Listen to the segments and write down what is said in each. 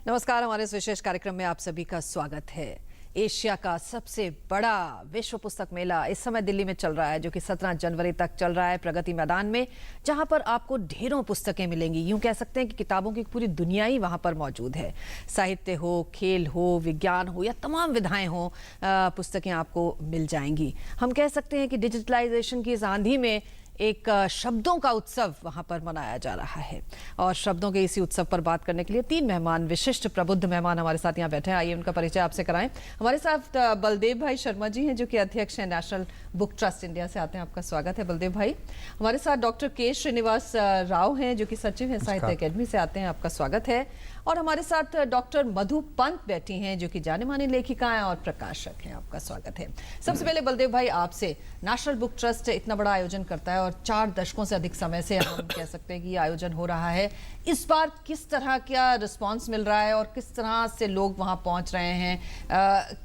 नमस्कार, हमारे इस विशेष कार्यक्रम में आप सभी का स्वागत है। एशिया का सबसे बड़ा विश्व पुस्तक मेला इस समय दिल्ली में चल रहा है, जो कि 17 जनवरी तक चल रहा है प्रगति मैदान में, जहां पर आपको ढेरों पुस्तकें मिलेंगी। यूं कह सकते हैं कि किताबों की पूरी दुनिया ही वहां पर मौजूद है। साहित्य हो, खेल हो, विज्ञान हो या तमाम विधाएं हो, पुस्तकें आपको मिल जाएंगी। हम कह सकते हैं कि डिजिटलाइजेशन की इस आंधी में एक शब्दों का उत्सव वहां पर मनाया जा रहा है। और शब्दों के इसी उत्सव पर बात करने के लिए 3 मेहमान, विशिष्ट प्रबुद्ध मेहमान हमारे साथ यहाँ बैठे हैं। आइए उनका परिचय आपसे कराएं। हमारे साथ बलदेव भाई शर्मा जी हैं, जो कि अध्यक्ष हैं नेशनल बुक ट्रस्ट इंडिया से आते हैं। आपका स्वागत है बलदेव भाई। हमारे साथ डॉक्टर के श्रीनिवास राव हैं, जो कि सचिव हैं साहित्य अकेडमी से आते हैं। आपका स्वागत है। और हमारे साथ डॉक्टर मधु पंत बैठी हैं, जो कि जाने माने लेखिका हैं और प्रकाशक हैं। आपका स्वागत है। सबसे पहले बलदेव भाई आपसे, नेशनल बुक ट्रस्ट इतना बड़ा आयोजन करता है और 4 दशकों से अधिक समय से हम कह सकते हैं कि ये आयोजन हो रहा है। इस बार किस तरह का रिस्पांस मिल रहा है और किस तरह से लोग वहां पहुंच रहे हैं,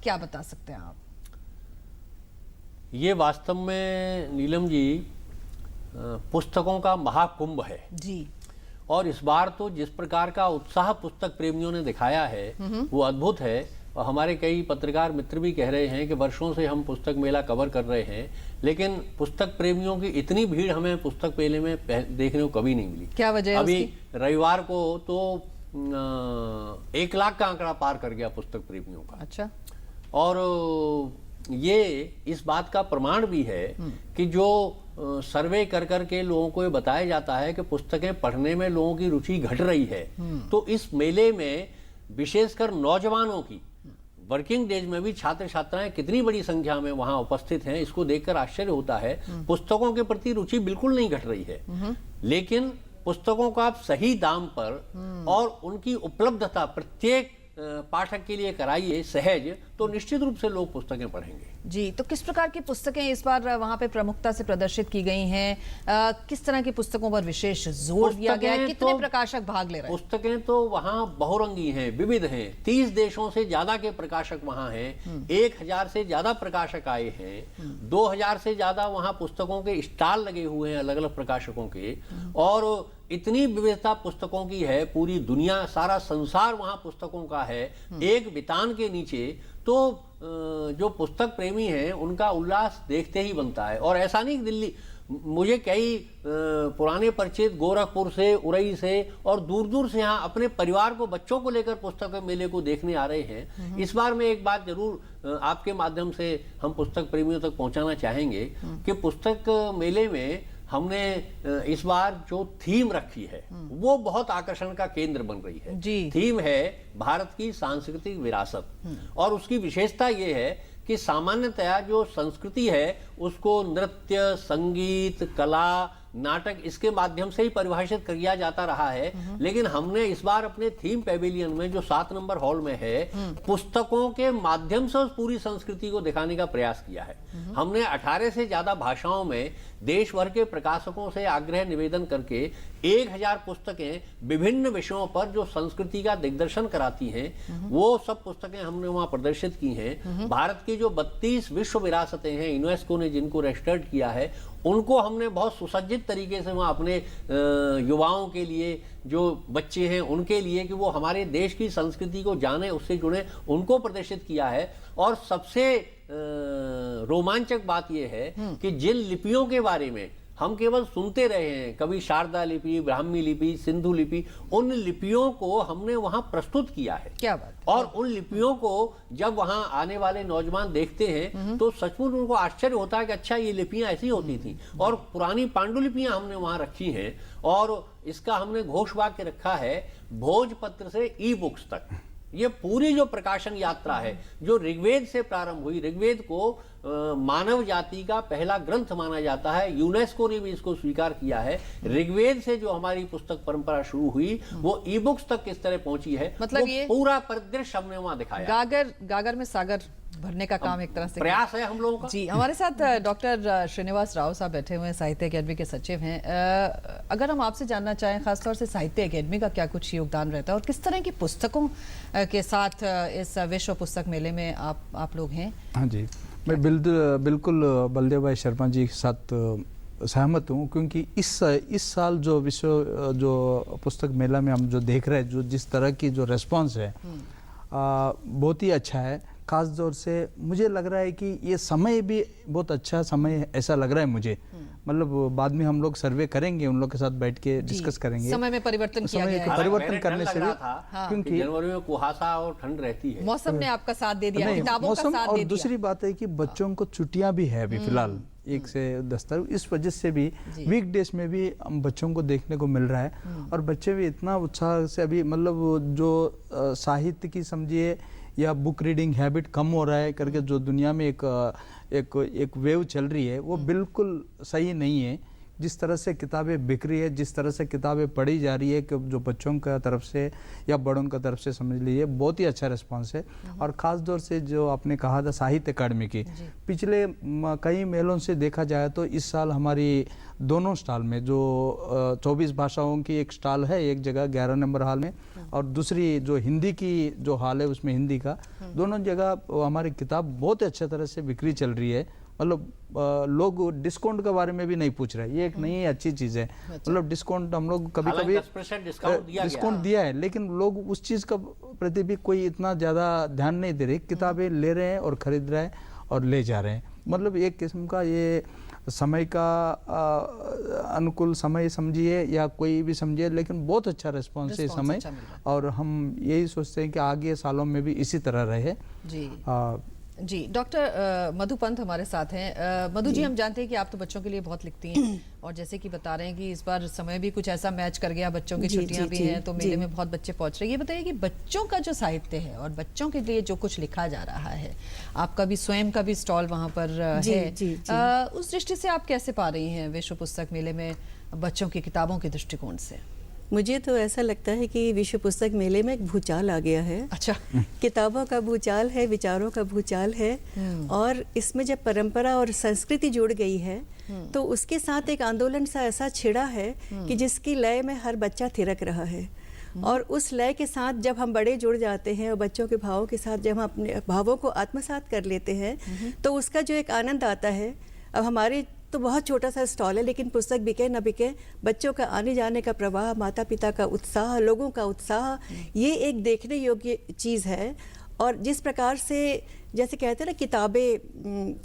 क्या बता सकते हैं आप? ये वास्तव में नीलम जी पुस्तकों का महाकुंभ है जी। और इस बार तो जिस प्रकार का उत्साह पुस्तक प्रेमियों ने दिखाया है वो अद्भुत है। और हमारे कई पत्रकार मित्र भी कह रहे हैं कि वर्षों से हम पुस्तक मेला कवर कर रहे हैं, लेकिन पुस्तक प्रेमियों की इतनी भीड़ हमें पुस्तक मेले में देखने को कभी नहीं मिली। क्या वजह है अभी उसकी? रविवार को तो 1 लाख का आंकड़ा पार कर गया पुस्तक प्रेमियों का। अच्छा। और ये इस बात का प्रमाण भी है कि जो सर्वे कर के लोगों को ये बताया जाता है कि पुस्तकें पढ़ने में लोगों की रुचि घट रही है, तो इस मेले में विशेषकर नौजवानों की, वर्किंग डेज में भी छात्र छात्राएं कितनी बड़ी संख्या में वहां उपस्थित हैं, इसको देखकर आश्चर्य होता है। पुस्तकों के प्रति रुचि बिल्कुल नहीं घट रही है, लेकिन पुस्तकों को आप सही दाम पर और उनकी उपलब्धता प्रत्येक पाठक के लिए कराइए सहज, तो निश्चित रूप से लोग पुस्तकें पढ़ेंगे। जी, तो किस प्रकार की पुस्तकें इस बार वहां पे प्रमुखता से प्रदर्शित की गई हैं? किस तरह की पुस्तकों पर विशेष जोर दिया गया है? कितने प्रकाशक भाग ले रहे हैं? पुस्तकें तो वहाँ बहुरंगी हैं, विविध हैं। 30 देशों से ज्यादा के प्रकाशक वहाँ हैं। 1000 से ज्यादा प्रकाशक आए हैं। 2000 से ज्यादा वहाँ पुस्तकों के स्टॉल लगे हुए हैं अलग अलग प्रकाशकों के। और इतनी विविधता पुस्तकों की है, पूरी दुनिया, सारा संसार वहाँ पुस्तकों का है एक बितान के नीचे। तो जो पुस्तक प्रेमी हैं उनका उल्लास देखते ही बनता है। और ऐसा नहीं, दिल्ली, मुझे कई पुराने परिचित गोरखपुर से, उरई से और दूर दूर से यहाँ अपने परिवार को, बच्चों को लेकर पुस्तक मेले को देखने आ रहे हैं। इस बार में एक बात जरूर आपके माध्यम से हम पुस्तक प्रेमियों तक पहुंचाना चाहेंगे कि पुस्तक मेले में हमने इस बार जो थीम रखी है वो बहुत आकर्षण का केंद्र बन रही है जी। थीम है भारत की सांस्कृतिक विरासत। और उसकी विशेषता ये है कि सामान्यतया जो संस्कृति है उसको नृत्य, संगीत, कला, नाटक, इसके माध्यम से ही परिभाषित किया जाता रहा है। लेकिन हमने इस बार अपने थीम पेविलियन में, जो 7 नंबर हॉल में है, पुस्तकों के माध्यम से उस पूरी संस्कृति को दिखाने का प्रयास किया है। हमने 18 से ज्यादा भाषाओं में देश भर के प्रकाशकों से आग्रह निवेदन करके 1000 पुस्तकें विभिन्न विषयों पर जो संस्कृति का दिग्दर्शन कराती हैं, वो सब पुस्तकें हमने वहां प्रदर्शित की हैं। भारत की जो 32 विश्व विरासतें हैं, यूनेस्को ने जिनको रजिस्टर्ड किया है, उनको हमने बहुत सुसज्जित तरीके से वहाँ अपने युवाओं के लिए, जो बच्चे हैं उनके लिए, कि वो हमारे देश की संस्कृति को जाने, उससे जुड़े, उनको प्रदर्शित किया है। और सबसे रोमांचक बात यह है कि जिन लिपियों के बारे में हम केवल सुनते रहे हैं, कभी शारदा लिपि, ब्राह्मी लिपि, सिंधु लिपि, उन लिपियों को हमने वहां प्रस्तुत किया है। क्या बात। और उन लिपियों को जब वहां आने वाले नौजवान देखते हैं तो सचमुच उनको आश्चर्य होता है कि अच्छा, ये लिपियां ऐसी होती थी। और पुरानी पांडुलिपियां हमने वहां रखी हैं। और इसका हमने घोषवाक्य रखा है, भोजपत्र से ई बुक्स तक। ये पूरी जो प्रकाशन यात्रा है, जो ऋग्वेद से प्रारंभ हुई, ऋग्वेद को मानव जाति का पहला ग्रंथ माना जाता है, यूनेस्को ने भी इसको स्वीकार किया है। ऋग्वेद से जो हमारी पुस्तक परंपरा शुरू हुई, वो ई बुक्स तक किस तरह पहुंची है, मतलब ये पूरा परिदृश्य हमने वहां दिखाया। गागर में सागर भरने का काम एक तरह से प्रयास है हम लोगों का। जी, हमारे साथ डॉक्टर श्रीनिवास राव साहब बैठे हुए हैं, साहित्य अकेडमी के सचिव हैं। अगर हम आपसे जानना चाहें, खासतौर से साहित्य अकेडमी का क्या कुछ योगदान रहता है और किस तरह की पुस्तकों के साथ इस विश्व पुस्तक मेले में आप लोग हैं? हाँ जी, मैं बिल्कुल बलदेव भाई शर्मा जी के साथ सहमत हूँ, क्योंकि इस साल जो जो पुस्तक मेला में हम जो देख रहे हैं, जो जिस तरह की जो रेस्पॉन्स है बहुत ही अच्छा है। खास तौर से मुझे लग रहा है कि ये समय भी बहुत अच्छा समय है, ऐसा लग रहा है मुझे। मतलब बाद में हम लोग सर्वे करेंगे, उन लोग के साथ बैठ के डिस्कस करेंगे। समय में परिवर्तन किया गया है। परिवर्तन करने से भी, क्योंकि जनवरी में कुहासा और ठंड रहती है। मौसम ने आपका साथ दे दिया, किताबों का साथ और दे दिया। दूसरी बात है कि बच्चों को छुट्टियां भी है अभी फिलहाल 1 से 10 तक, इस वजह से भी वीकडेज में भी हम बच्चों को देखने को मिल रहा है। और बच्चे भी इतना उत्साह से अभी, मतलब जो साहित्य की समझिए या बुक रीडिंग हैबिट कम हो रहा है करके जो दुनिया में एक वेव चल रही है, वो बिल्कुल सही नहीं है। जिस तरह से किताबें बिक रही है, जिस तरह से किताबें पढ़ी जा रही है, कि जो बच्चों का तरफ से या बड़ों का तरफ से समझ लीजिए, बहुत ही अच्छा रिस्पांस है। और ख़ास तौर से जो आपने कहा था साहित्य अकादमी की, पिछले कई मेलों से देखा जाए तो इस साल हमारी दोनों स्टॉल में जो 24 भाषाओं की एक स्टॉल है एक जगह 11 नंबर हॉल में, और दूसरी जो हिंदी की जो हॉल है उसमें हिंदी का, दोनों जगह हमारी किताब बहुत अच्छे तरह से बिक्री चल रही है। मतलब लोग डिस्काउंट के बारे में भी नहीं पूछ रहे, ये एक नई अच्छी चीज़ है। मतलब डिस्काउंट हम लोग कभी कभी 10% डिस्काउंट दिया है, लेकिन लोग उस चीज़ का प्रति भी कोई इतना ज़्यादा ध्यान नहीं दे रहे। किताबें ले रहे हैं और ख़रीद रहे हैं और ले जा रहे हैं। मतलब एक किस्म का ये समय का अनुकूल समय समझिए या कोई भी समझिए, लेकिन बहुत अच्छा रिस्पॉन्स है समय। और हम यही सोचते हैं कि आगे सालों में भी इसी तरह रहे। जी डॉक्टर मधु पंत हमारे साथ हैं। मधु जी, हम जानते हैं कि आप तो बच्चों के लिए बहुत लिखती हैं, और जैसे कि बता रहे हैं कि इस बार समय भी कुछ ऐसा मैच कर गया, बच्चों की छुट्टियां भी हैं, तो मेले में बहुत बच्चे पहुंच रहे हैं। ये बताइए कि बच्चों का जो साहित्य है और बच्चों के लिए जो कुछ लिखा जा रहा है, आपका भी स्वयं का भी स्टॉल वहां पर है, उस दृष्टि से आप कैसे पा रही हैं विश्व पुस्तक मेले में बच्चों की किताबों के दृष्टिकोण से? मुझे तो ऐसा लगता है कि विश्व पुस्तक मेले में एक भूचाल आ गया है। अच्छा। किताबों का भूचाल है, विचारों का भूचाल है, और इसमें जब परंपरा और संस्कृति जुड़ गई है तो उसके साथ एक आंदोलन सा ऐसा छिड़ा है कि जिसकी लय में हर बच्चा थिरक रहा है। और उस लय के साथ जब हम बड़े जुड़ जाते हैं और बच्चों के भावों के साथ जब हम अपने भावों को आत्मसात कर लेते हैं तो उसका जो एक आनंद आता है। अब हमारे तो बहुत छोटा सा स्टॉल है, लेकिन पुस्तक बिके न बिके, बच्चों का आने जाने का प्रवाह, माता पिता का उत्साह, लोगों का उत्साह, ये एक देखने योग्य चीज़ है। और जिस प्रकार से जैसे कहते हैं ना, किताबें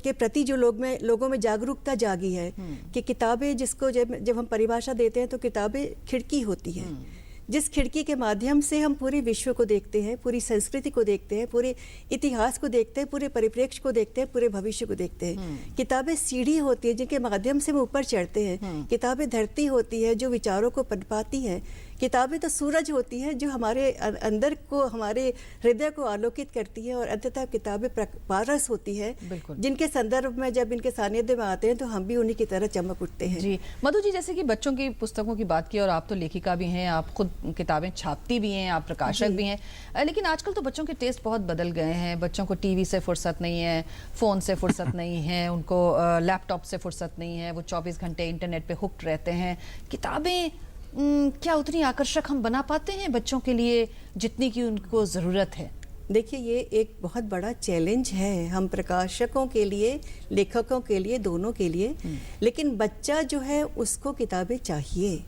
के प्रति जो लोगों में जागरूकता जागी है कि किताबें जिसको जब हम परिभाषा देते हैं तो किताबें खिड़की होती हैं, जिस खिड़की के माध्यम से हम पूरे विश्व को देखते हैं, पूरी संस्कृति को देखते हैं, पूरे इतिहास को देखते हैं, पूरे परिप्रेक्ष्य को देखते हैं, पूरे भविष्य को देखते हैं। किताबें सीढ़ी होती है जिनके माध्यम से हम ऊपर चढ़ते हैं। किताबें धरती होती है जो विचारों को पनपाती है। किताबें तो सूरज होती है जो हमारे अंदर को, हमारे हृदय को आलोकित करती है। और अंततः किताबें पारस होती है जिनके संदर्भ में जब इनके सानिध्य में आते हैं तो हम भी उन्हीं की तरह चमक उठते हैं। जी मधु जी, जैसे कि बच्चों की पुस्तकों की बात की, और आप तो लेखिका भी हैं, आप खुद किताबें छापती भी हैं, आप प्रकाशक भी हैं, लेकिन आजकल तो बच्चों के टेस्ट बहुत बदल गए हैं। बच्चों को टीवी से फुर्सत नहीं है, फ़ोन से फुर्सत नहीं है, उनको लैपटॉप से फुर्सत नहीं है, वो 24 घंटे इंटरनेट पे हुक्ड रहते हैं। किताबें क्या उतनी आकर्षक हम बना पाते हैं बच्चों के लिए जितनी की उनको ज़रूरत है? देखिए, ये एक बहुत बड़ा चैलेंज है हम प्रकाशकों के लिए, लेखकों के लिए, दोनों के लिए। लेकिन बच्चा जो है उसको किताबें चाहिए।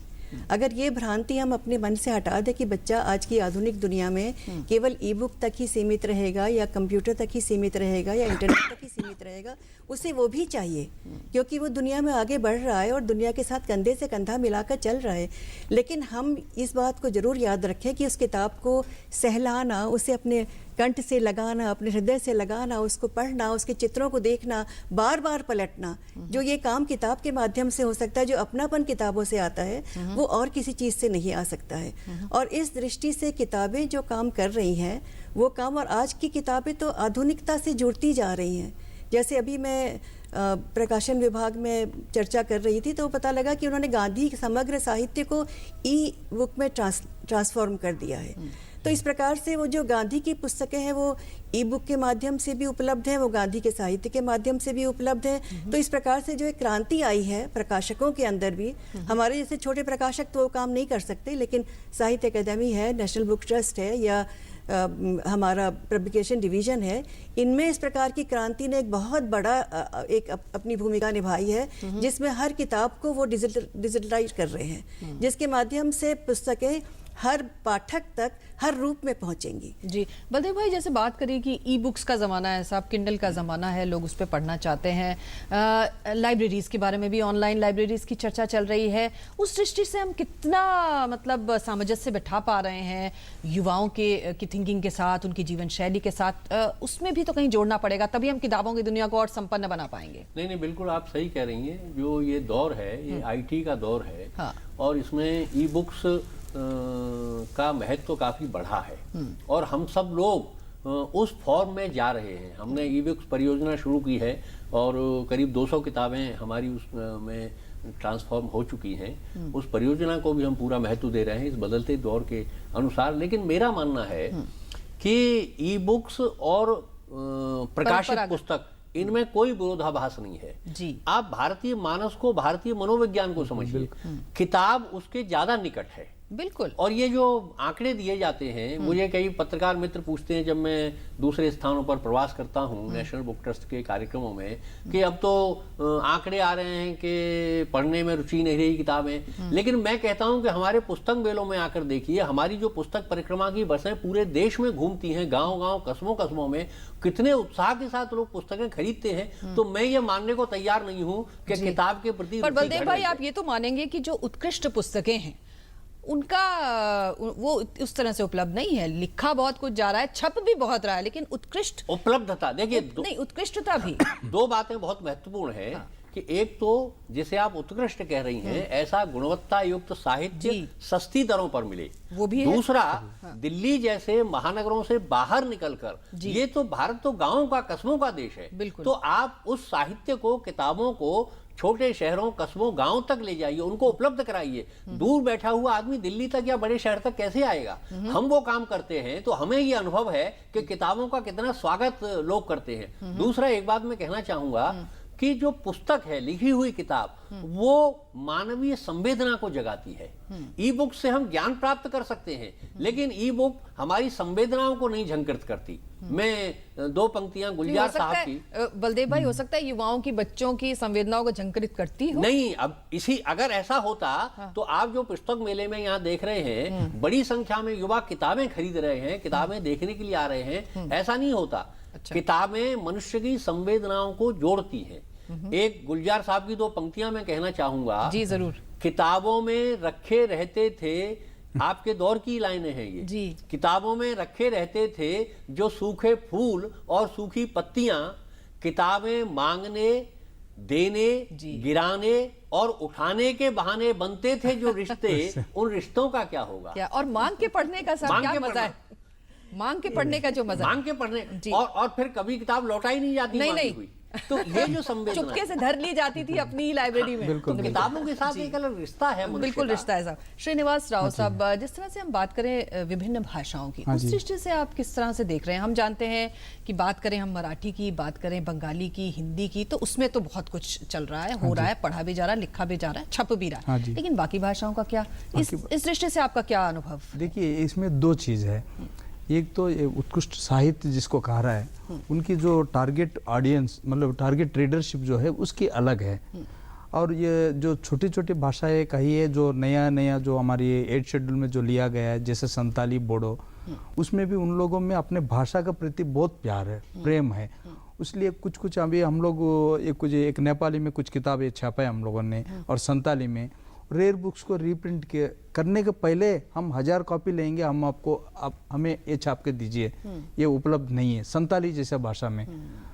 अगर ये भ्रांति हम अपने मन से हटा दें कि बच्चा आज की आधुनिक दुनिया में केवल ई बुक तक ही सीमित रहेगा या कंप्यूटर तक ही सीमित रहेगा या इंटरनेट तक ही सीमित रहेगा, उसे वो भी चाहिए क्योंकि वो दुनिया में आगे बढ़ रहा है और दुनिया के साथ कंधे से कंधा मिलाकर चल रहा है। लेकिन हम इस बात को जरूर याद रखें कि उस किताब को सहलाना, उसे अपने कंठ से लगाना, अपने हृदय से लगाना, उसको पढ़ना, उसके चित्रों को देखना, बार बार पलटना, जो ये काम किताब के माध्यम से हो सकता है, जो अपनापन किताबों से आता है वो और किसी चीज़ से नहीं आ सकता है। और इस दृष्टि से किताबें जो काम कर रही हैं वो काम, और आज की किताबें तो आधुनिकता से जुड़ती जा रही हैं। जैसे अभी मैं प्रकाशन विभाग में चर्चा कर रही थी तो पता लगा कि उन्होंने गांधी समग्र साहित्य को ई बुक में ट्रांसफॉर्म कर दिया है। तो इस प्रकार से वो जो गांधी की पुस्तकें हैं वो ई बुक के माध्यम से भी उपलब्ध है, वो गांधी के साहित्य के माध्यम से भी उपलब्ध है। तो इस प्रकार से जो एक क्रांति आई है प्रकाशकों के अंदर भी, हमारे जैसे छोटे प्रकाशक तो वो काम नहीं कर सकते, लेकिन साहित्य अकादमी है, नेशनल बुक ट्रस्ट है, या हमारा पब्लिकेशन डिवीजन है, इनमें इस प्रकार की क्रांति ने एक बहुत बड़ा अपनी भूमिका निभाई है, जिसमें हर किताब को वो डिजिटलाइज कर रहे हैं, जिसके माध्यम से पुस्तकें हर पाठक तक हर रूप में पहुंचेंगी। जी बलदेव भाई, जैसे बात करिए कि ई बुक्स का ज़माना है साहब, किंडल का ज़माना है, लोग उस पर पढ़ना चाहते हैं, लाइब्रेरीज़ के बारे में भी, ऑनलाइन लाइब्रेरीज़ की चर्चा चल रही है, उस दृष्टि से हम कितना मतलब सामंजस्य बिठा पा रहे हैं युवाओं की थिंकिंग के साथ, उनकी जीवन शैली के साथ, उसमें भी तो कहीं जोड़ना पड़ेगा, तभी हम किताबों की दुनिया को और संपन्न बना पाएंगे। नहीं नहीं, बिल्कुल आप सही कह रही हैं। जो ये दौर है, ये IT का दौर है, हाँ। और इसमें ई बुक्स का महत्व तो काफ़ी बढ़ा है, और हम सब लोग उस फॉर्म में जा रहे हैं। हमने ई बुक्स परियोजना शुरू की है और करीब 200 किताबें हमारी उस में ट्रांसफॉर्म हो चुकी हैं। उस परियोजना को भी हम पूरा महत्व दे रहे हैं इस बदलते दौर के अनुसार। लेकिन मेरा मानना है कि ई बुक्स और प्रकाशित पुस्तक, इनमें कोई विरोधाभास नहीं है जी। आप भारतीय मानस को, भारतीय मनोविज्ञान को समझिए, किताब उसके ज्यादा निकट है। बिल्कुल। और ये जो आंकड़े दिए जाते हैं, मुझे कई पत्रकार मित्र पूछते हैं जब मैं दूसरे स्थानों पर प्रवास करता हूँ नेशनल बुक ट्रस्ट के कार्यक्रमों में, कि अब तो आंकड़े आ रहे हैं कि पढ़ने में रुचि नहीं रही किताबें। लेकिन मैं कहता हूँ कि हमारे पुस्तक मेलों में आकर देखिए, हमारी जो पुस्तक परिक्रमा की बसें पूरे देश में घूमती हैं, गाँव-गाँव, कस्बों में, कितने उत्साह के साथ लोग पुस्तकें खरीदते हैं। तो मैं ये मानने को तैयार नहीं हूँ कि किताब के प्रति। पर बलदेव भाई, आप ये तो मानेंगे कि जो उत्कृष्ट पुस्तकें हैं उनका वो उस तरह से उपलब्ध नहीं है। लिखा बहुत कुछ जा रहा है, छप भी बहुत रहा है, लेकिन उत्कृष्ट उपलब्धता, देखिए नहीं, उत्कृष्टता भी दो बातें बहुत महत्वपूर्ण है। हाँ। कि एक तो जिसे आप उत्कृष्ट कह रही हैं, ऐसा गुणवत्ता युक्त साहित्य सस्ती दरों पर मिले, वो भी है। दूसरा, दिल्ली जैसे महानगरों से बाहर निकलकर, ये तो भारत तो गांवों का, कस्बों का देश है, तो आप उस साहित्य को, किताबों को छोटे शहरों, कस्बों, गांव तक ले जाइए, उनको उपलब्ध कराइए। दूर बैठा हुआ आदमी दिल्ली तक या बड़े शहर तक कैसे आएगा? हम वो काम करते हैं, तो हमें ये अनुभव है कि किताबों का कितना स्वागत लोग करते हैं। दूसरा, एक बात मैं कहना चाहूंगा कि जो पुस्तक है, लिखी हुई किताब, वो मानवीय संवेदना को जगाती है। ई बुक से हम ज्ञान प्राप्त कर सकते हैं, लेकिन ई बुक हमारी संवेदनाओं को नहीं झंकृत करती। मैं दो पंक्तियां गुलजार साहब की, बलदेव भाई, हो सकता है युवाओं की, बच्चों की संवेदनाओं को झंकृत करती हो। नहीं, अब अगर ऐसा होता तो आप जो पुस्तक मेले में यहाँ देख रहे हैं, बड़ी संख्या में युवा किताबें खरीद रहे हैं, किताबें देखने के लिए आ रहे हैं, ऐसा नहीं होता। किताबें मनुष्य की संवेदनाओं को जोड़ती हैं। एक गुलजार साहब की दो पंक्तियां मैं कहना चाहूंगा। जी जरूर। किताबों में रखे रहते थे, आपके दौर की लाइनें हैं ये जी। किताबों में रखे रहते थे जो सूखे फूल और सूखी पत्तियां, किताबें मांगने, देने, गिराने और उठाने के बहाने बनते थे जो रिश्ते, उन रिश्तों का क्या होगा? क्या? और मांग के पढ़ने का सब क्या मजा है? मांग के पढ़ने का जो मजा, मांग के पढ़ने, और फिर कभी किताब लौटाई नहीं जाती, नहीं हुई तो ये जो संवेदना चुपके से धर ली जाती थी अपनी लाइब्रेरी में। तो किताबों के साथ एक अलग रिश्ता है, बिल्कुल रिश्ता है साहब। श्रीनिवास राव साहब, जिस तरह से हम बात करें विभिन्न भाषाओं की, उस दृष्टि से आप किस तरह से देख रहे हैं? हम जानते हैं कि बात करें हम मराठी की, बात करें बंगाली की, हिंदी की, तो उसमें तो बहुत कुछ चल रहा है, हो रहा है, पढ़ा भी जा रहा है, लिखा भी जा रहा है, छप भी रहा है, लेकिन बाकी भाषाओं का क्या? इस दृष्टि से आपका क्या अनुभव? देखिए, इसमें दो चीज है। एक तो ये उत्कृष्ट साहित्य जिसको कहा रहा है, उनकी जो टारगेट ऑडियंस, मतलब टारगेट रीडरशिप जो है, उसकी अलग है। और ये जो छोटी छोटी भाषाएं कही है, जो नया जो हमारी 8 शेड्यूल में जो लिया गया है, जैसे संताली, बोडो, उसमें भी उन लोगों में अपने भाषा के प्रति बहुत प्यार है, प्रेम है। इसलिए कुछ अभी हम लोग एक नेपाली में कुछ किताबें छापा है हम लोगों ने, और संताली में रेयर बुक्स को रीप्रिंट करने के पहले हम 1000 कॉपी लेंगे, हम आपको हमें ये छाप के दीजिए, ये उपलब्ध नहीं है संताली जैसा भाषा में,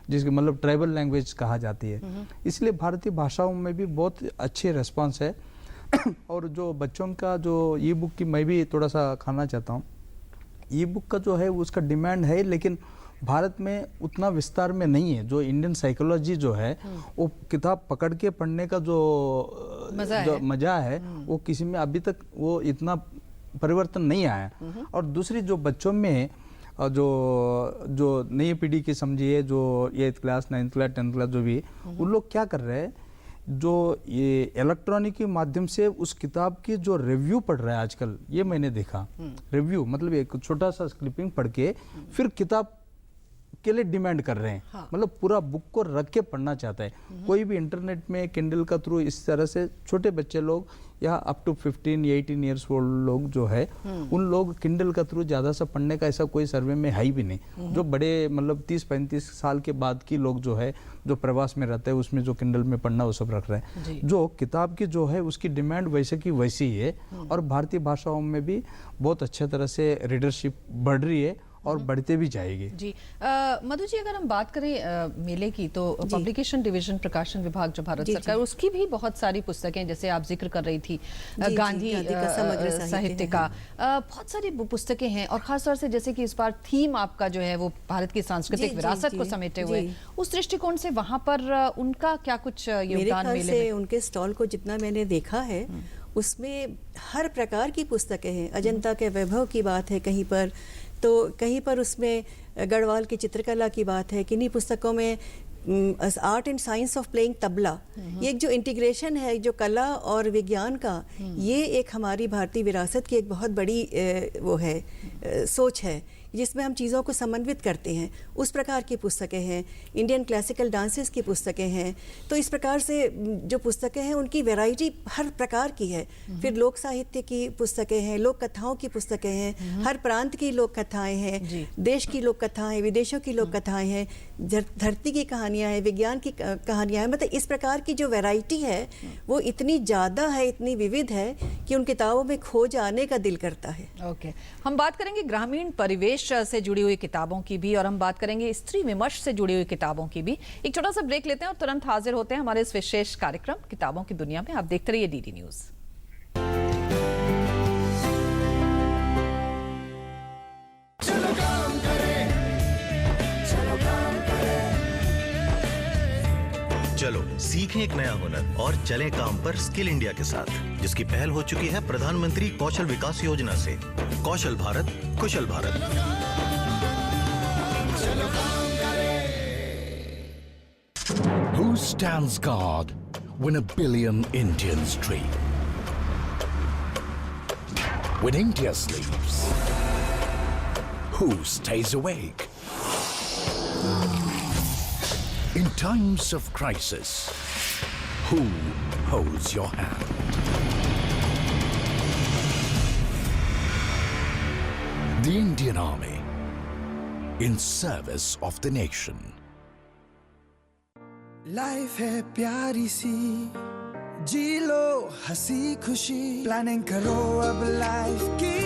जिसके मतलब ट्राइबल लैंग्वेज कहा जाती है। इसलिए भारतीय भाषाओं में भी बहुत अच्छे रेस्पॉन्स है। और जो बच्चों का जो ई बुक की मैं भी थोड़ा सा खाना चाहता हूँ। ई बुक का जो है उसका डिमांड है, लेकिन भारत में उतना विस्तार में नहीं है। जो इंडियन साइकोलॉजी जो है, वो किताब पकड़ के पढ़ने का जो मजा है, वो किसी में अभी तक वो इतना परिवर्तन नहीं आया। और दूसरी जो बच्चों में जो नई पीढ़ी की समझिए, जो 8th class, 9th class, 10th class जो भी, उन लोग क्या कर रहे हैं, जो ये इलेक्ट्रॉनिक के माध्यम से उस किताब की जो रिव्यू पढ़ रहा है आजकल, ये मैंने देखा। रिव्यू मतलब एक छोटा सा क्लिपिंग पढ़ के फिर किताब के लिए डिमांड कर रहे हैं। मतलब पूरा बुक को रख के पढ़ना चाहता है। कोई भी इंटरनेट में किंडल का थ्रू इस तरह से छोटे बच्चे लोग या अप टू 15 या 18 ईयर्स ओल्ड लोग जो है उन लोग किंडल का थ्रू ज्यादा सा पढ़ने का ऐसा कोई सर्वे में है ही भी नहीं। जो बड़े मतलब 30-35 साल के बाद की लोग जो है जो प्रवास में रहते हैं उसमें जो किंडल में पढ़ना वो सब रख रहे हैं। जो किताब की जो है उसकी डिमांड वैसे की वैसी ही है और भारतीय भाषाओं में भी बहुत अच्छे तरह से रीडरशिप बढ़ रही है और बढ़ते भी जाएगी। जी मधु जी, अगर हम बात करें मेले की तो पब्लिकेशन डिवीजन प्रकाशन विभाग जो भारत सरकार उसकी भी बहुत सारी पुस्तकें, जैसे आप जिक्र कर रही थी गांधी साहित्य का, बहुत सारी पुस्तकें हैं और खासतौर से जैसे कि इस बार थीम आपका जो है वो भारत की सांस्कृतिक विरासत को समेटे हुए, उस दृष्टिकोण से वहां पर उनका क्या कुछ योगदान मेले में? उनके स्टॉल को जितना मैंने देखा है उसमें हर प्रकार की पुस्तकें हैं। अजंता के वैभव की बात है कहीं पर, तो कहीं पर उसमें गढ़वाल की चित्रकला की बात है, किन्हीं पुस्तकों में art and science of playing tabla. ये एक जो इंटीग्रेशन है जो कला और विज्ञान का, ये एक हमारी भारतीय विरासत की एक बहुत बड़ी वो है सोच है जिसमें हम चीज़ों को समन्वित करते हैं। उस प्रकार की पुस्तकें हैं। इंडियन क्लासिकल डांसेस की पुस्तकें हैं। तो इस प्रकार से जो पुस्तकें हैं उनकी वैरायटी हर प्रकार की है। फिर लोक साहित्य की पुस्तकें हैं, लोक कथाओं की पुस्तकें हैं, हर प्रांत की लोक कथाएं हैं, देश की लोक कथाएं, विदेशों की लोक कथाएं हैं, धरती की कहानियां हैं, विज्ञान की कहानियां हैं। मतलब इस प्रकार की जो वैरायटी है वो इतनी ज़्यादा है, इतनी विविध है कि उन किताबों में खो जाने का दिल करता है। ओके, हम बात करेंगे ग्रामीण परिवेश से जुड़ी हुई किताबों की भी और हम बात करेंगे स्त्री विमर्श से जुड़ी हुई किताबों की भी। एक छोटा सा ब्रेक लेते हैं और तुरंत हाजिर होते हैं हमारे इस विशेष कार्यक्रम किताबों की दुनिया में। आप देखते रहिए डीडी न्यूज। चलो सीखें एक नया हुनर और चलें काम पर स्किल इंडिया के साथ, जिसकी पहल हो चुकी है प्रधानमंत्री कौशल विकास योजना से। कौशल भारत, कुशल Bharat. Who stands guard when a billion Indians dream? When India sleeps, who stays awake? In times of crisis, who holds your hand? The Indian Army, in service of the nation. Life है प्यारी सी, जी लो हंसी खुशी, planning करो अब life की,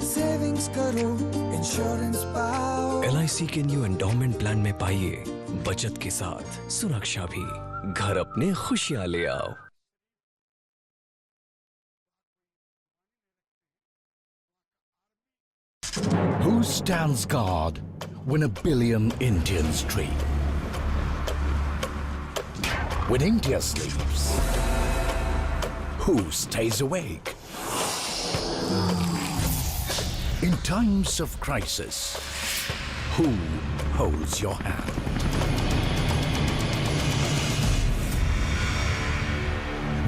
savings करो, insurance पाओ। LIC के न्यू एंडोमेंट प्लान में पाइए बचत के साथ सुरक्षा भी। घर अपने खुशियां ले आओ। Who stands guard when a billion Indians dream? When India sleeps, who stays awake? In times of crisis, who holds your hand?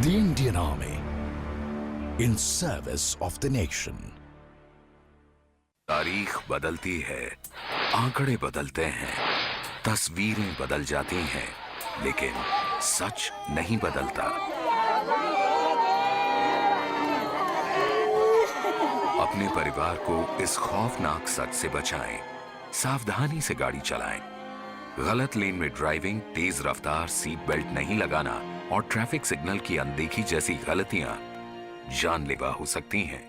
The Indian Army, in service of the nation. तारीख बदलती है, आंकड़े बदलते हैं, तस्वीरें बदल जाती हैं, लेकिन सच नहीं बदलता। अपने परिवार को इस खौफनाक सच से बचाएं, सावधानी से गाड़ी चलाएं। गलत लेन में ड्राइविंग, तेज रफ्तार, सीट बेल्ट नहीं लगाना और ट्रैफिक सिग्नल की अनदेखी जैसी गलतियां जानलेवा हो सकती हैं।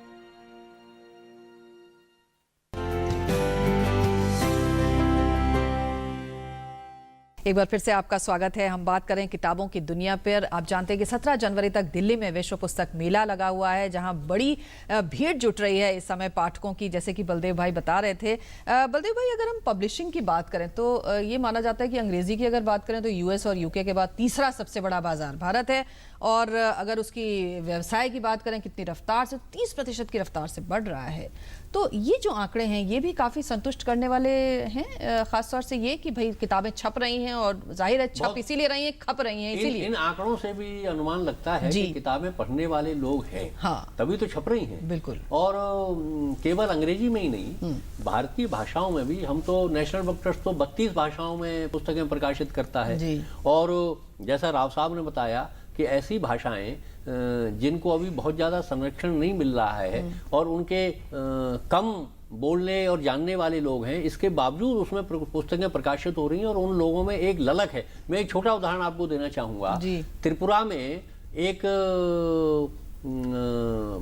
एक बार फिर से आपका स्वागत है। हम बात करें किताबों की दुनिया पर। आप जानते हैं कि 17 जनवरी तक दिल्ली में विश्व पुस्तक मेला लगा हुआ है, जहां बड़ी भीड़ जुट रही है इस समय पाठकों की, जैसे कि बलदेव भाई बता रहे थे। बलदेव भाई, अगर हम पब्लिशिंग की बात करें तो ये माना जाता है कि अंग्रेजी की अगर बात करें तो US और UK के बाद तीसरा सबसे बड़ा बाजार भारत है, और अगर उसकी व्यवसाय की बात करें कितनी रफ्तार से, 30% की रफ्तार से बढ़ रहा है। तो ये जो आंकड़े हैं ये भी काफी संतुष्ट करने वाले हैं, खासतौर से ये कि भाई किताबें छप रही हैं और जाहिर है छप इसीलिए रही हैं, खप रही हैं इसीलिए। इन आंकड़ों से भी अनुमान लगता है कि किताबें पढ़ने वाले लोग हैं, हाँ, तभी तो छप रही हैं। बिल्कुल। और केवल अंग्रेजी में ही नहीं, भारतीय भाषाओं में भी, हम तो नेशनल बुक ट्रस्ट तो 32 भाषाओं में पुस्तकें प्रकाशित करता है। और जैसा राव साहब ने बताया कि ऐसी भाषाएं जिनको अभी बहुत ज़्यादा संरक्षण नहीं मिल रहा है और उनके कम बोलने और जानने वाले लोग हैं, इसके बावजूद उसमें पुस्तकें प्रकाशित हो रही हैं और उन लोगों में एक ललक है। मैं एक छोटा उदाहरण आपको देना चाहूँगा। त्रिपुरा में एक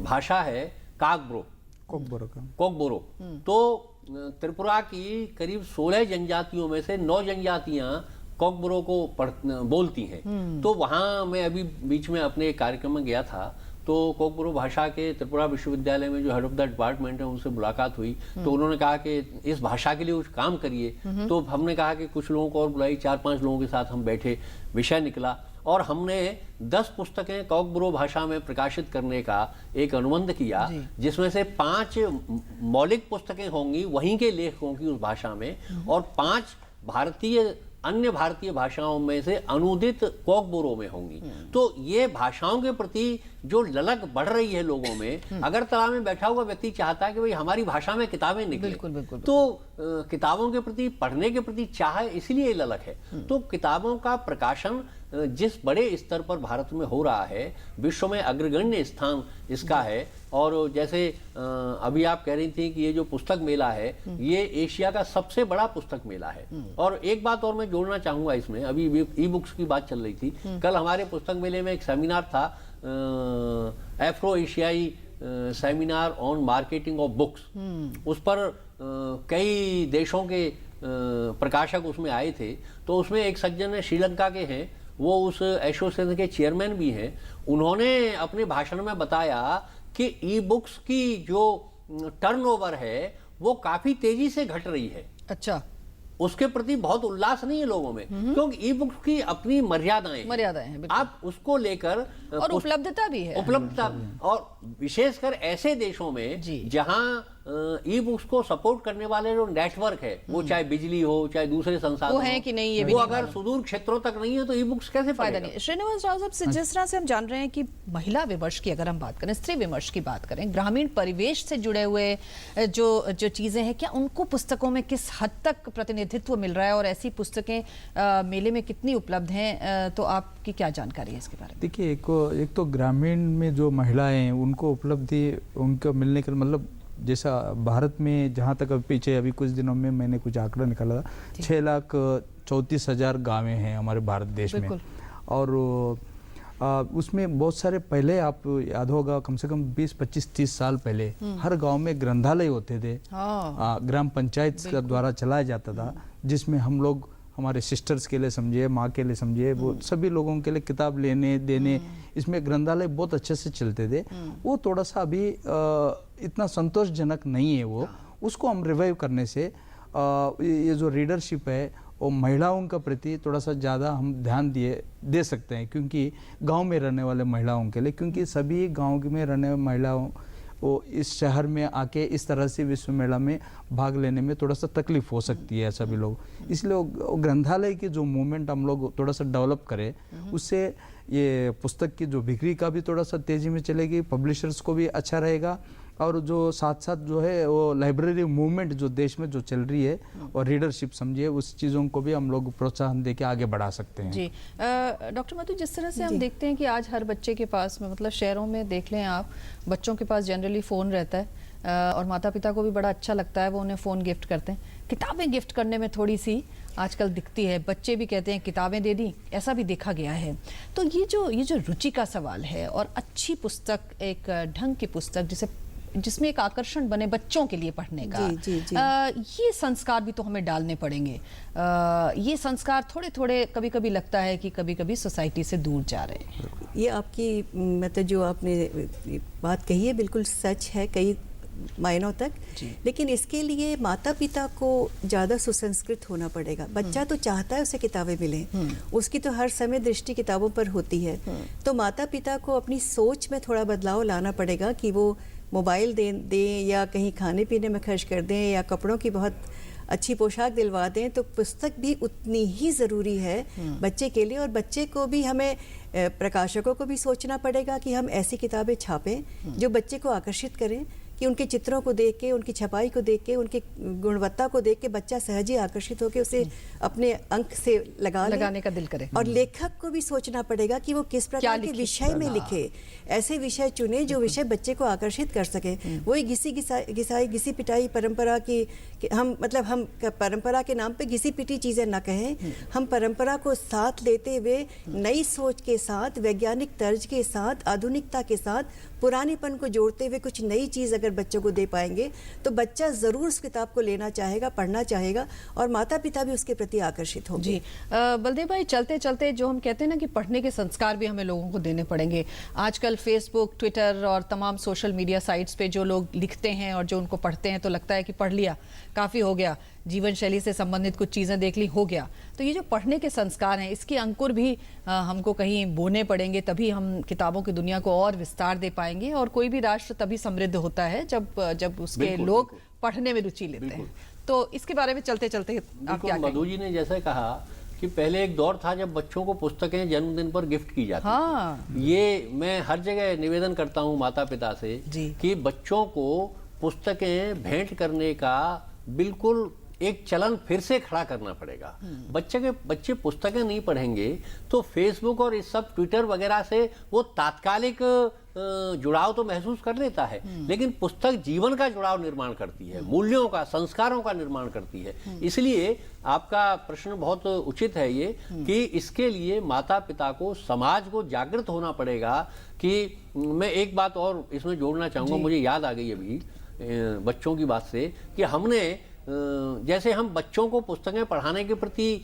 भाषा है कोकबोरो। तो त्रिपुरा की करीब 16 जनजातियों में से 9 जनजातियां कोकबोरो को बोलती हैं। तो वहां मैं अभी बीच में अपने एक कार्यक्रम में गया था, तो कोकबोरो भाषा के त्रिपुरा विश्वविद्यालय में जो हेड ऑफ द डिपार्टमेंट है उनसे मुलाकात हुई। तो उन्होंने कहा कि इस भाषा के लिए कुछ काम करिए। तो हमने कहा कि कुछ लोगों को और बुलाई, 4-5 लोगों के साथ हम बैठे, विषय निकला और हमने 10 पुस्तकें कोकबोरो भाषा में प्रकाशित करने का एक अनुबंध किया, जिसमें से 5 मौलिक पुस्तकें होंगी वहीं के लेखकों की उस भाषा में और 5 अन्य भारतीय भाषाओं में से अनुदित कोकबोरो में होंगी। तो ये भाषाओं के प्रति जो ललक बढ़ रही है लोगों में, अगर तालाब में बैठा हुआ व्यक्ति चाहता है कि भाई हमारी भाषा में किताबें निकले, बिल्कुल। तो किताबों के प्रति, पढ़ने के प्रति चाह इसीलिए ललक है। तो किताबों का प्रकाशन जिस बड़े स्तर पर भारत में हो रहा है, विश्व में अग्रगण्य स्थान इसका है। और जैसे अभी आप कह रही थी कि ये जो पुस्तक मेला है ये एशिया का सबसे बड़ा पुस्तक मेला है। और एक बात और मैं जोड़ना चाहूंगा इसमें, अभी ई बुक्स की बात चल रही थी, कल हमारे पुस्तक मेले में एक सेमिनार था, एफ्रो एशियाई seminar on marketing of books. उस पर कई देशों के प्रकाशक उसमें आए थे। तो उसमें एक सज्जन श्रीलंका के हैं, वो उस एसोसिएशन के चेयरमैन भी हैं। उन्होंने अपने भाषण में बताया कि ई बुक्स की जो टर्नओवर है वो काफी तेजी से घट रही है। अच्छा, उसके प्रति बहुत उल्लास नहीं है लोगों में, क्योंकि ई बुक्स की अपनी मर्यादाएं हैं। आप उसको लेकर और उपलब्धता भी है, और विशेषकर ऐसे देशों में जहां ई बुक्स को सपोर्ट करने वाले जो नेटवर्क है, वो चाहे बिजली हो चाहे दूसरे संसाधन वो है कि नहीं, ये भी वो अगर सुदूर क्षेत्रों तक नहीं है तो ई बुक्स कैसे फायदा नहीं। श्रीनिवास राव साहब से जिस तरह से हम जान रहे हैं कि महिला विमर्श की अगर हम बात करें, स्त्री विमर्श की बात करें, ग्रामीण परिवेश से जुड़े हुए जो चीजें हैं, क्या उनको पुस्तकों में किस हद तक प्रतिनिधित्व मिल रहा है और ऐसी पुस्तकें मेले में कितनी उपलब्ध हैं? तो आपकी क्या जानकारी है इसके बारे में? देखिए, एक तो ग्रामीण में जो महिलाएं हैं उनको उपलब्धि उनको मिलने के मतलब, जैसा भारत में जहाँ तक पीछे अभी कुछ दिनों में मैंने कुछ आंकड़ा निकाला था, 6,34,000 गाँवें हैं हमारे भारत देश में। और उसमें बहुत सारे, पहले आप याद होगा कम से कम 20, 25, 30 साल पहले हर गांव में ग्रंथालय होते थे, ग्राम पंचायत द्वारा चलाया जाता था, जिसमें हम लोग, हमारे सिस्टर्स के लिए समझिए, माँ के लिए समझिए, वो सभी लोगों के लिए किताब लेने देने, इसमें ग्रंथालय बहुत अच्छे से चलते थे। वो थोड़ा सा अभी इतना संतोषजनक नहीं है। वो उसको हम रिवाइव करने से ये जो रीडरशिप है वो महिलाओं का प्रति थोड़ा सा ज़्यादा हम ध्यान दे सकते हैं, क्योंकि गांव में रहने वाले महिलाओं के लिए, क्योंकि सभी गांव में रहने वाले महिलाओं वो इस शहर में आके इस तरह से विश्व मेला में भाग लेने में थोड़ा सा तकलीफ हो सकती है सभी लोग। इसलिए ग्रंथालय की जो मूवमेंट हम लोग थोड़ा सा डेवलप करें, उससे ये पुस्तक की जो बिक्री का भी थोड़ा सा तेजी में चलेगी, पब्लिशर्स को भी अच्छा रहेगा, और जो साथ साथ जो है वो लाइब्रेरी मूवमेंट जो देश में जो चल रही है और रीडरशिप समझिए, उस चीज़ों को भी हम लोग प्रोत्साहन देके आगे बढ़ा सकते हैं। जी डॉक्टर मधु, जिस तरह से हम देखते हैं कि आज हर बच्चे के पास में, मतलब शहरों में देख लें आप, बच्चों के पास जनरली फ़ोन रहता है और माता पिता को भी बड़ा अच्छा लगता है, वो उन्हें फ़ोन गिफ्ट करते हैं। किताबें गिफ्ट करने में थोड़ी सी आजकल दिखती है, बच्चे भी कहते हैं किताबें दे दी, ऐसा भी देखा गया है। तो ये जो रुचि का सवाल है, और अच्छी पुस्तक, एक ढंग की पुस्तक जिसमें एक आकर्षण बने बच्चों के लिए पढ़ने का, ये संस्कार भी तो हमें डालने पड़ेंगे। ये संस्कार थोड़े थोड़े कभी कभी लगता है कि कभी कभी सोसाइटी से दूर जा रहे हैं। ये आपकी मतलब जो आपने बात कही है बिल्कुल सच है कई मायनों तक, लेकिन इसके लिए माता पिता को ज़्यादा सुसंस्कृत होना पड़ेगा। बच्चा तो चाहता है उसे किताबें मिलें, उसकी तो हर समय दृष्टि किताबों पर होती है। तो माता पिता को अपनी सोच में थोड़ा बदलाव लाना पड़ेगा कि वो मोबाइल दें या कहीं खाने पीने में खर्च कर दें या कपड़ों की बहुत अच्छी पोशाक दिलवा दें, तो पुस्तक भी उतनी ही ज़रूरी है बच्चे के लिए। और बच्चे को भी हमें प्रकाशकों को भी सोचना पड़ेगा कि हम ऐसी किताबें छापें जो बच्चे को आकर्षित करें, कि उनके चित्रों को देख के, उनकी छपाई को देख के, उनकी गुणवत्ता को देख के बच्चा सहज ही आकर्षित होकर उसे अपने अंक से लगाने का दिल करे। और लेखक को भी सोचना पड़ेगा कि वो किस प्रकार के विषय में लिखे, ऐसे विषय चुने जो विषय बच्चे को आकर्षित कर सके। वही घिसी पिटाई परंपरा की हम परंपरा के नाम पे घिसी पिटी चीज़ें ना कहें, हम परंपरा को साथ लेते हुए नई सोच के साथ, वैज्ञानिक तर्ज के साथ, आधुनिकता के साथ, पुरानेपन को जोड़ते हुए कुछ नई चीज़ अगर बच्चों को दे पाएंगे तो बच्चा ज़रूर उस किताब को लेना चाहेगा, पढ़ना चाहेगा, और माता पिता भी उसके प्रति आकर्षित होंगे। जी बलदेव भाई, चलते चलते जो हम कहते हैं ना कि पढ़ने के संस्कार भी हमें लोगों को देने पड़ेंगे। आजकल फेसबुक, ट्विटर और तमाम सोशल मीडिया साइट्स पे जो लोग लिखते हैं और जो उनको पढ़ते हैं तो लगता है कि पढ़ लिया, काफ़ी हो गया, जीवन शैली से संबंधित कुछ चीज़ें देख ली, हो गया। तो ये जो पढ़ने के संस्कार हैं, इसके अंकुर भी हमको कहीं बोने पड़ेंगे, तभी हम किताबों की दुनिया को और विस्तार दे पाएंगे। और कोई भी राष्ट्र तभी समृद्ध होता है जब उसके लोग पढ़ने में रुचि लेते हैं। तो इसके बारे में चलते चलते आप क्या कहेंगे? मधु जी ने जैसे कहा कि पहले एक दौर था जब बच्चों को पुस्तकें जन्मदिन पर गिफ्ट की जाती थी। ये मैं हर जगह निवेदन करता हूँ माता पिता से कि बच्चों को पुस्तकें भेंट करने का बिल्कुल एक चलन फिर से खड़ा करना पड़ेगा। बच्चे पुस्तकें नहीं पढ़ेंगे तो फेसबुक और इस सब ट्विटर वगैरह से वो तात्कालिक जुड़ाव तो महसूस कर लेता है, लेकिन पुस्तक जीवन का जुड़ाव निर्माण करती है, मूल्यों का, संस्कारों का निर्माण करती है। इसलिए आपका प्रश्न बहुत उचित है ये कि इसके लिए माता पिता को, समाज को जागृत होना पड़ेगा। कि मैं एक बात और इसमें जोड़ना चाहूँगा, मुझे याद आ गई अभी बच्चों की बात से, कि हमने जैसे हम बच्चों को पुस्तकें पढ़ाने के प्रति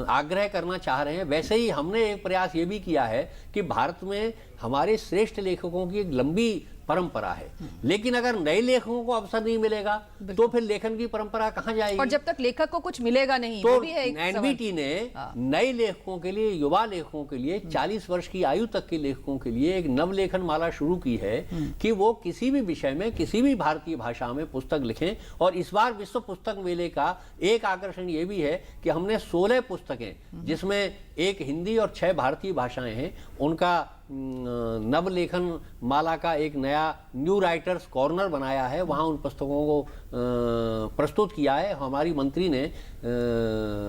आग्रह करना चाह रहे हैं, वैसे ही हमने एक प्रयास ये भी किया है कि भारत में हमारे श्रेष्ठ लेखकों की एक लंबी परंपरा है, लेकिन अगर नए लेखकों को अवसर नहीं मिलेगा तो फिर लेखन की परंपरा कहाँ जाएगी? और जब तक लेखक को कुछ मिलेगा नहीं, तो एनबीटी ने नए लेखकों के लिए, युवा लेखकों के लिए, 40 वर्ष की आयु तक के लेखकों के लिए एक नवलेखन माला शुरू की है कि वो किसी भी विषय में, किसी भी भारतीय भाषा में पुस्तक लिखें। और इस बार विश्व पुस्तक मेले का एक आकर्षण ये भी है कि हमने 16 पुस्तकें, जिसमें एक हिंदी और 6 भारतीय भाषाएं हैं, उनका नवलेखन माला का एक नया न्यू राइटर्स कॉर्नर बनाया है। वहाँ उन पुस्तकों को प्रस्तुत किया है। हमारी मंत्री ने,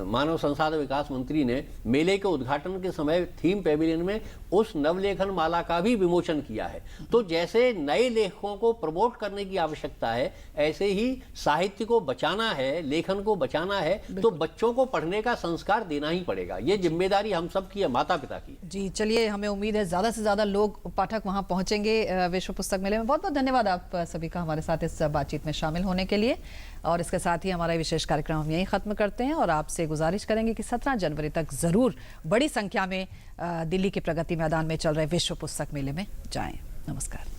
मानव संसाधन विकास मंत्री ने मेले के उद्घाटन के समय थीम पेविलियन में उस नवलेखन माला का भी विमोचन किया है। तो जैसे नए लेखकों को प्रमोट करने की आवश्यकता है, ऐसे ही साहित्य को बचाना है, लेखन को बचाना है, तो बच्चों को पढ़ने का संस्कार देना ही पड़ेगा। ये जिम्मेदारी हम सब की है, माता पिता की। जी चलिए, हमें उम्मीद है ज़्यादा से ज़्यादा लोग, पाठक वहाँ पहुँचेंगे विश्व पुस्तक मेले में। बहुत बहुत धन्यवाद आप सभी का हमारे साथ इस बातचीत में शामिल होने के लिए। और इसके साथ ही हमारा विशेष कार्यक्रम हम यहीं ख़त्म करते हैं और आपसे गुजारिश करेंगे कि 17 जनवरी तक ज़रूर बड़ी संख्या में दिल्ली के प्रगति मैदान में चल रहे विश्व पुस्तक मेले में जाएं। नमस्कार।